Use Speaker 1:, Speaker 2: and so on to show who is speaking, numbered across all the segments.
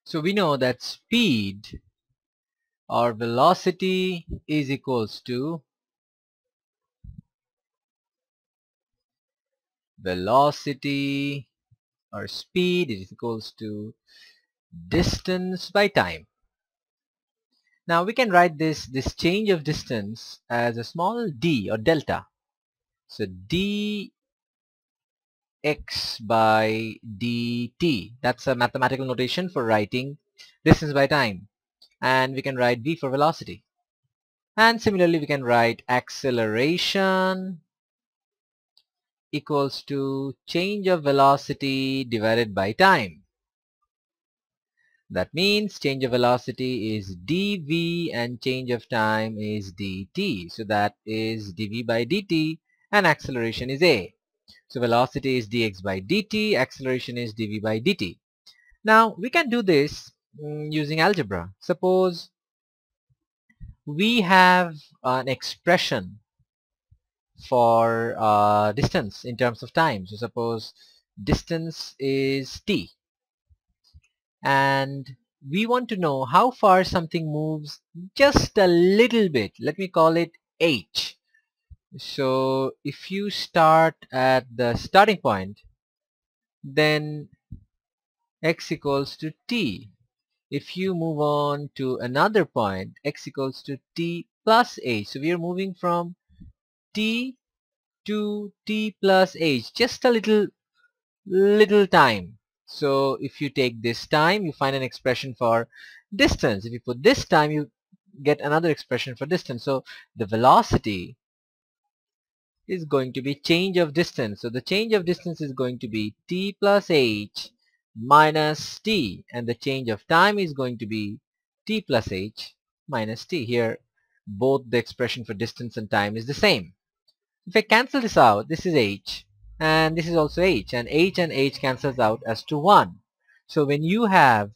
Speaker 1: So we know that speed or velocity is equals to velocity or speed is equals to distance by time. Now we can write this change of distance as a small d or delta. So dx by dt. That's a mathematical notation for writing distance by time. And we can write v for velocity. And similarly we can write acceleration equals to change of velocity divided by time. That means change of velocity is dv and change of time is dt. So that is dv by dt and acceleration is a. So velocity is dx by dt, acceleration is dv by dt. Now we can do this using algebra. Suppose we have an expression for distance in terms of time. So suppose distance is t and we want to know how far something moves just a little bit. Let me call it h. So if you start at the starting point, then x equals to t. If you move on to another point, x equals to t plus h. So we are moving from t to t plus h, just a little time. So if you take this time, you find an expression for distance. If you put this time, you get another expression for distance. So the velocity is going to be change of distance. So the change of distance is going to be t plus h minus t, and the change of time is going to be t plus h minus t. Here both the expression for distance and time is the same. If I cancel this out, this is h and this is also h, and h cancels out as to 1. So when you have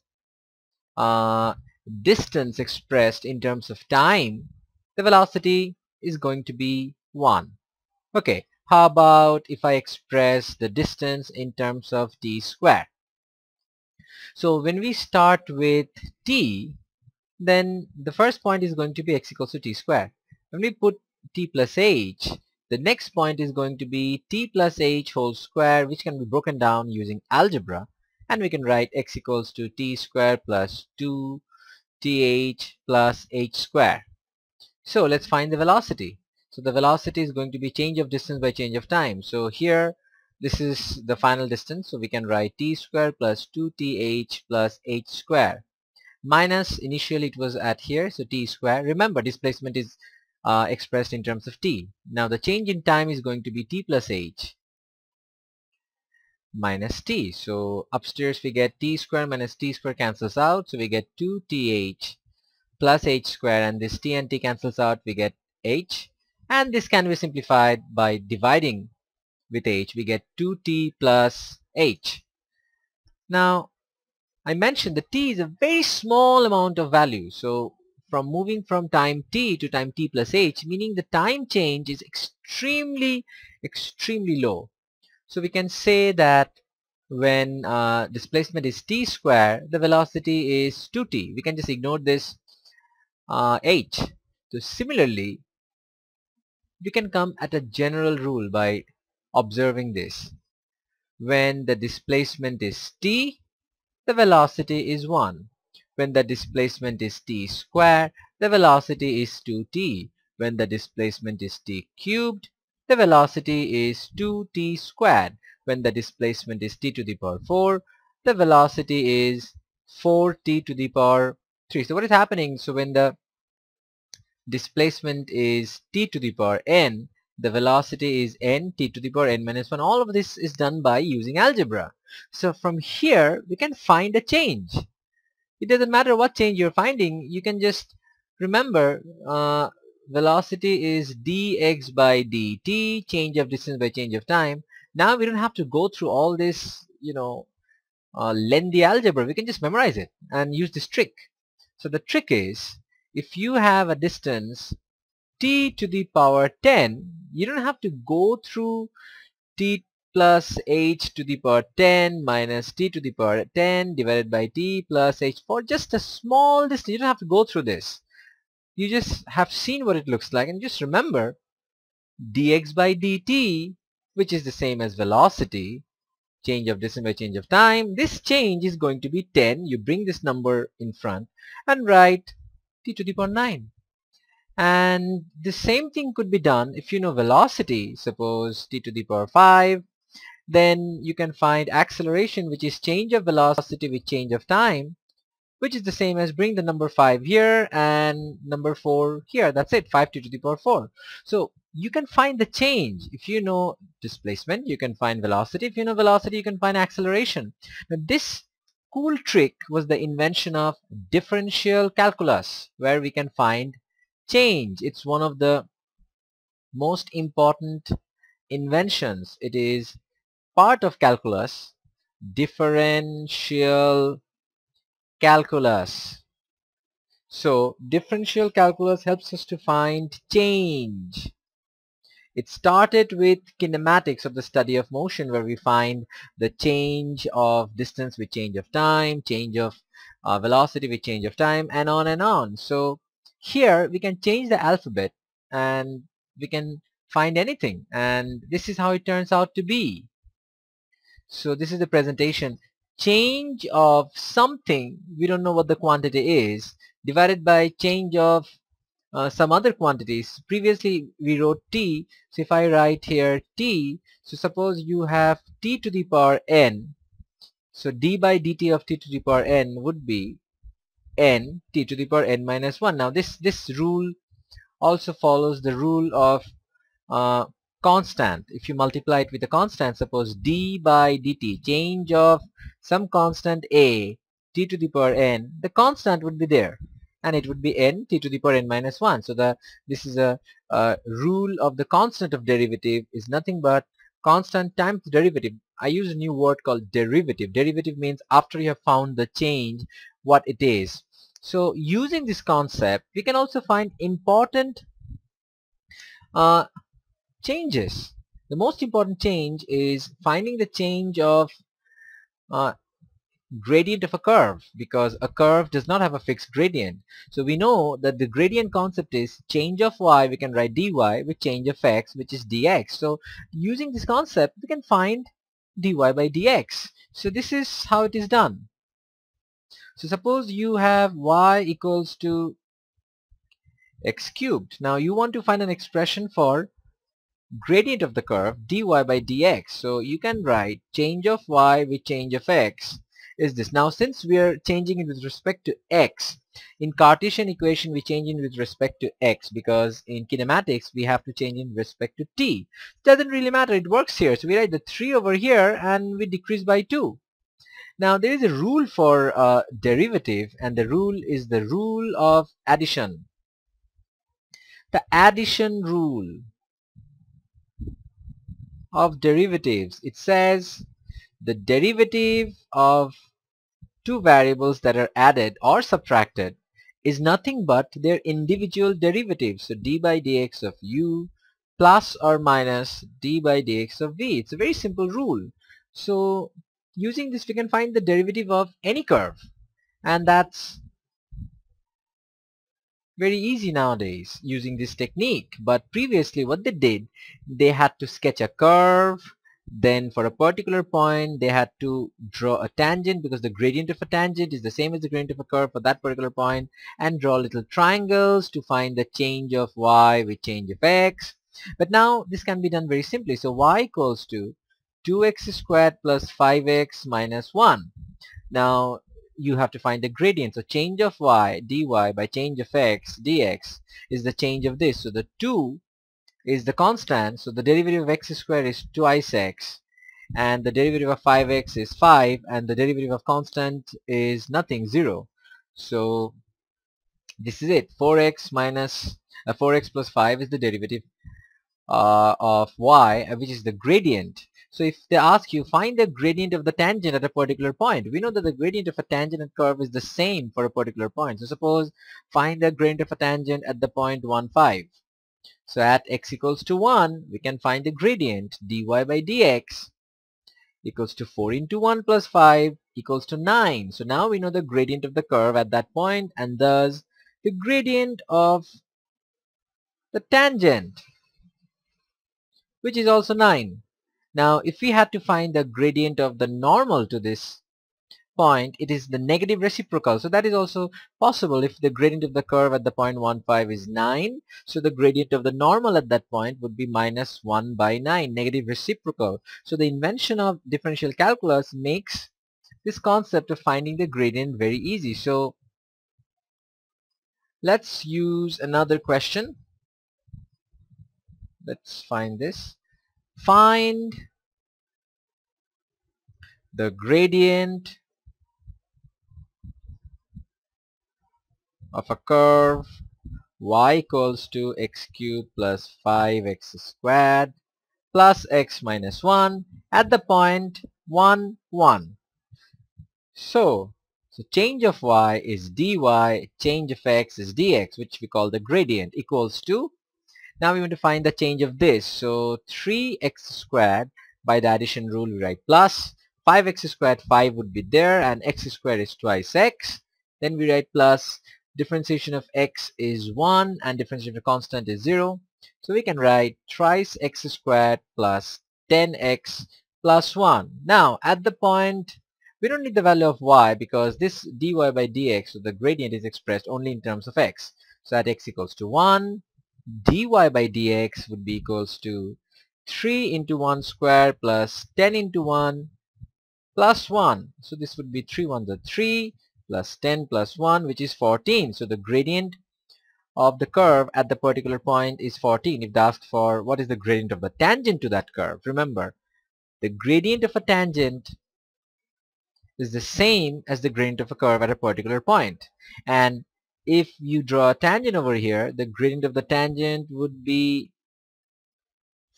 Speaker 1: uh, distance expressed in terms of time, the velocity is going to be 1. Okay, how about if I express the distance in terms of t square? So when we start with t, then the first point is going to be x equals to t square. When we put t plus h, the next point is going to be t plus h whole square, which can be broken down using algebra, and we can write x equals to t square plus 2th plus h square. So let's find the velocity. So the velocity is going to be change of distance by change of time. So here this is the final distance, so we can write t square plus 2th plus h square minus, initially it was at here, so t square. Remember, displacement is expressed in terms of t. Now the change in time is going to be t plus h minus t. So upstairs we get t square minus t square cancels out, so we get 2th plus h square, and this t and t cancels out, we get h, and this can be simplified by dividing with h. We get 2t plus h. Now I mentioned that t is a very small amount of value. So from moving from time t to time t plus h, meaning the time change is extremely low. So we can say that when displacement is t square, the velocity is 2t. We can just ignore this h. So similarly, we can come at a general rule by observing this. When the displacement is t, the velocity is 1. When the displacement is t square, the velocity is 2t. When the displacement is t cubed, the velocity is 2t squared. When the displacement is t to the power 4, the velocity is 4t to the power 3. So what is happening? So when the displacement is t to the power n, the velocity is n t to the power n minus 1. All of this is done by using algebra. So from here we can find a change. It doesn't matter what change you're finding, you can just remember velocity is dx by dt, change of distance by change of time. Now we don't have to go through all this, lengthy algebra. We can just memorize it and use this trick. So the trick is, if you have a distance t to the power 10, you don't have to go through t plus h to the power 10 minus t to the power 10 divided by t plus h for just a small distance. You don't have to go through this. You just have seen what it looks like, and just remember dx by dt, which is the same as velocity, change of distance by change of time. This change is going to be 10. You bring this number in front and write t to the power 9. And the same thing could be done if you know velocity, suppose t to the power 5. Then you can find acceleration, which is change of velocity with change of time, which is the same as bring the number 5 here and number 4 here. That's it, 5t to the power 4. So you can find the change. If you know displacement, you can find velocity. If you know velocity, you can find acceleration. Now this cool trick was the invention of differential calculus, where we can find change. It's one of the most important inventions. It is part of calculus, differential calculus. So differential calculus helps us to find change. It started with kinematics, of the study of motion, where we find the change of distance with change of time, change of velocity with change of time, and on and on. So here we can change the alphabet and we can find anything, and this is how it turns out to be. So this is the presentation. Change of something, we don't know what the quantity is, divided by change of some other quantities. Previously we wrote t, so if I write here t, so suppose you have t to the power n, so d by dt of t to the power n would be n t to the power n minus 1. Now this rule also follows the rule of uh, constant. If you multiply it with a constant, suppose d by dt, change of some constant a, t to the power n, the constant would be there, and it would be n t to the power n minus 1. So this is a rule of the constant of derivative is nothing but constant times derivative. I use a new word called derivative. Derivative means after you have found the change, what it is. So using this concept, we can also find important uh, changes. The most important change is finding the change of uh, gradient of a curve, because a curve does not have a fixed gradient. So we know that the gradient concept is change of y, we can write dy with change of x, which is dx. So using this concept, we can find dy by dx. So this is how it is done. So suppose you have y equals to x cubed. Now you want to find an expression for gradient of the curve dy by dx. So you can write change of y with change of x is this. Now since we are changing it with respect to x, in Cartesian equation we change it with respect to x, because in kinematics we have to change it with respect to t. Doesn't really matter, it works here. So we write the 3 over here and we decrease by 2. Now there is a rule for derivative, and the rule is the rule of addition. The addition rule of derivatives. It says the derivative of two variables that are added or subtracted is nothing but their individual derivatives. So d by dx of u plus or minus d by dx of v. It's a very simple rule. So using this we can find the derivative of any curve, and that's very easy nowadays using this technique. But previously what they did, they had to sketch a curve, then for a particular point they had to draw a tangent, because the gradient of a tangent is the same as the gradient of a curve for that particular point, and draw little triangles to find the change of y with change of x. But now this can be done very simply. So y equals to 2x squared plus 5x minus 1. Now you have to find the gradient. So change of y dy by change of x dx is the change of this. So the 2 is the constant, so the derivative of x squared is twice x, and the derivative of 5x is 5, and the derivative of constant is nothing, 0. So this is it. 4x minus 4x plus 5 is the derivative of y, which is the gradient. So if they ask you, find the gradient of the tangent at a particular point, we know that the gradient of a tangent and curve is the same for a particular point. So suppose find the gradient of a tangent at the point 1, 5. So at x equals to 1, we can find the gradient dy by dx equals to 4 into 1 plus 5 equals to 9. So now we know the gradient of the curve at that point, and thus the gradient of the tangent, which is also 9. Now if we had to find the gradient of the normal to this point, it is the negative reciprocal. So that is also possible. If the gradient of the curve at the point 1, 5 is 9, so the gradient of the normal at that point would be minus 1 by 9, negative reciprocal. So the invention of differential calculus makes this concept of finding the gradient very easy. So let's use another question. Let's find this. Find the gradient of a curve y equals to x cubed plus 5x squared plus x minus 1 at the point 1, 1. So change of y is dy, change of x is dx, which we call the gradient, equals to, now we want to find the change of this. So 3x squared, by the addition rule we write plus, 5x squared, 5 would be there, and x squared is twice x. Then we write plus, differentiation of x is 1 and differentiation of constant is 0. So we can write thrice x squared plus 10x plus 1. Now at the point, we don't need the value of y because this dy by dx, so the gradient is expressed only in terms of x. So at x equals to 1, dy by dx would be equals to 3 into 1 square plus 10 into 1 plus 1. So this would be 3 1 the 3 plus 10 plus 1, which is 14. So the gradient of the curve at the particular point is 14. If they asked for what is the gradient of the tangent to that curve, remember the gradient of a tangent is the same as the gradient of a curve at a particular point. And if you draw a tangent over here, the gradient of the tangent would be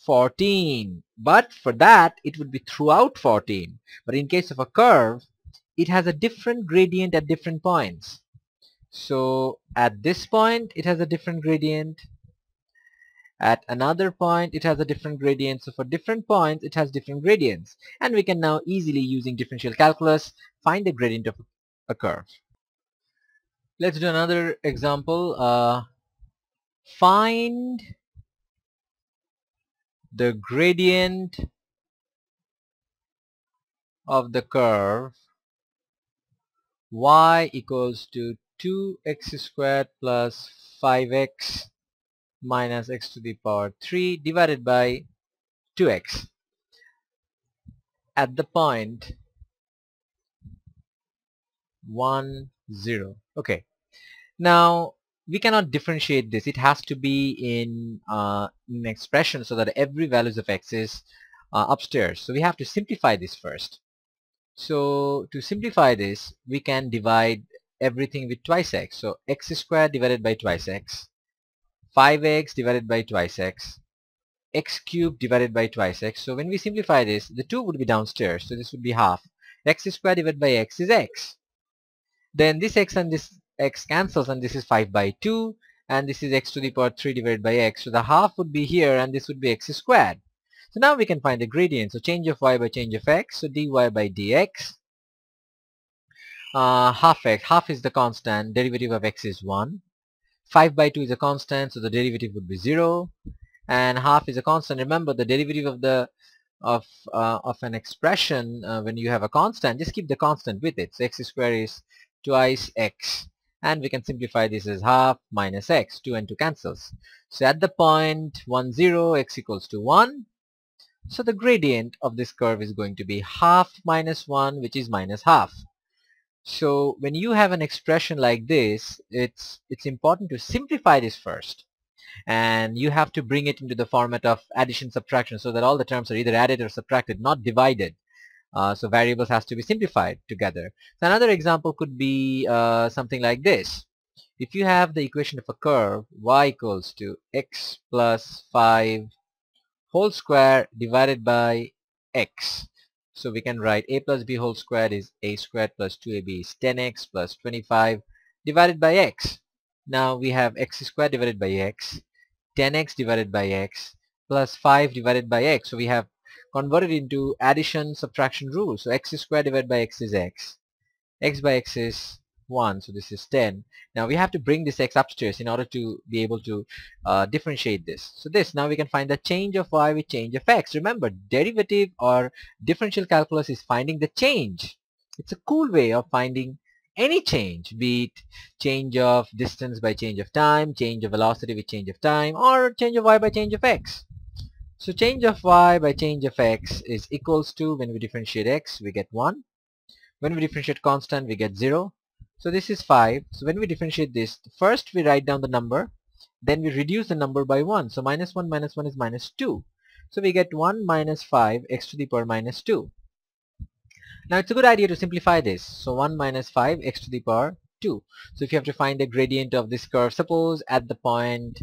Speaker 1: 14. But for that, it would be throughout 14. But in case of a curve, it has a different gradient at different points. So at this point, it has a different gradient. At another point, it has a different gradient. So for different points, it has different gradients. And we can now easily, using differential calculus, find the gradient of a curve. Let's do another example. Find the gradient of the curve y equals to 2x squared plus 5x minus x to the power 3 divided by 2x at the point 1, 0. Okay. Now we cannot differentiate this. It has to be in an expression so that every values of x is upstairs. So we have to simplify this first. So to simplify this, we can divide everything with twice x. So x squared divided by twice x, 5x divided by twice x, x cubed divided by twice x. So when we simplify this, the 2 would be downstairs. So this would be half. X squared divided by x is x. Then this x and this x cancels, and this is 5 by 2, and this is x to the power 3 divided by x. So the half would be here, and this would be x squared. So now we can find the gradient. So change of y by change of x. So dy by dx. Half x. Half is the constant. Derivative of x is 1. 5 by 2 is a constant, so the derivative would be 0. And half is a constant. Remember, the derivative of the of an expression when you have a constant, just keep the constant with it. So x squared is twice x. And we can simplify this as half minus x. 2 and 2 cancels. So at the point 1, 0, x equals to 1. So the gradient of this curve is going to be half minus 1, which is minus half. So when you have an expression like this, it's important to simplify this first. And you have to bring it into the format of addition subtraction so that all the terms are either added or subtracted, not divided. So variables has to be simplified together. So another example could be something like this. If you have the equation of a curve y equals to x plus 5 whole square divided by x. So we can write a plus b whole squared is a squared plus 2ab is 10x plus 25 divided by x. Now we have x squared divided by x, 10x divided by x plus 5 divided by x. So we have convert it into addition subtraction rule. So x squared divided by x is x. X by x is 1, so this is 10. Now we have to bring this x upstairs in order to be able to differentiate this. So this, now we can find the change of y with change of x. Remember, derivative or differential calculus is finding the change. It's a cool way of finding any change, be it change of distance by change of time, change of velocity with change of time, or change of y by change of x. So change of y by change of x is equals to, when we differentiate x, we get 1. When we differentiate constant, we get 0. So this is 5. So when we differentiate this, first we write down the number, then we reduce the number by 1. So minus 1 is minus 2. So we get 1 minus 5 x to the power minus 2. Now it's a good idea to simplify this. So 1 minus 5 x to the power 2. So if you have to find the gradient of this curve, suppose at the point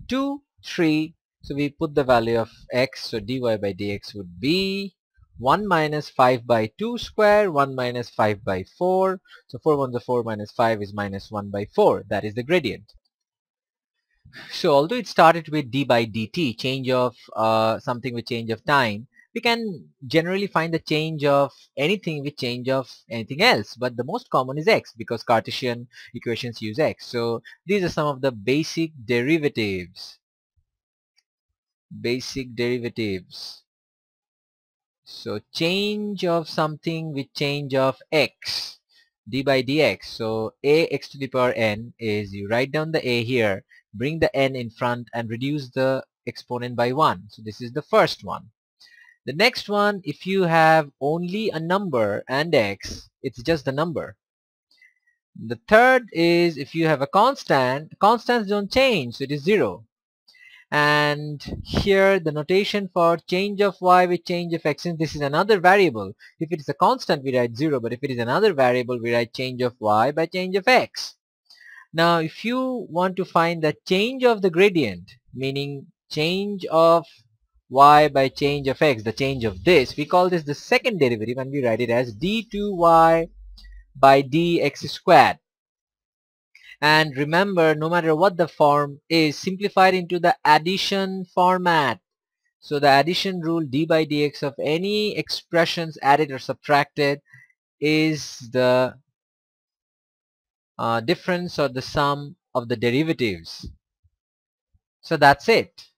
Speaker 1: 2, 3, so we put the value of x, so dy by dx would be 1 minus 5 by 2 square, 1 minus 5 by 4. So 4 1 is 4 minus 5 is minus 1 by 4. That is the gradient. So although it started with d by dt, change of something with change of time, we can generally find the change of anything with change of anything else. But the most common is x, because Cartesian equations use x. So these are some of the basic derivatives. So change of something with change of x, d by dx. So a x to the power n is, you write down the a here, bring the n in front and reduce the exponent by 1. So this is the first one. The next one, if you have only a number and x, it's just the number. The third is, if you have a constant, constants don't change, so it is 0. And here the notation for change of y with change of x, since this is another variable, if it is a constant we write 0, but if it is another variable we write change of y by change of x. Now if you want to find the change of the gradient, meaning change of y by change of x, the change of this, we call this the second derivative, and we write it as d2y by dx squared. And remember, no matter what the form is, simplified into the addition format. So the addition rule, d by dx of any expressions added or subtracted is the difference or the sum of the derivatives. So that's it.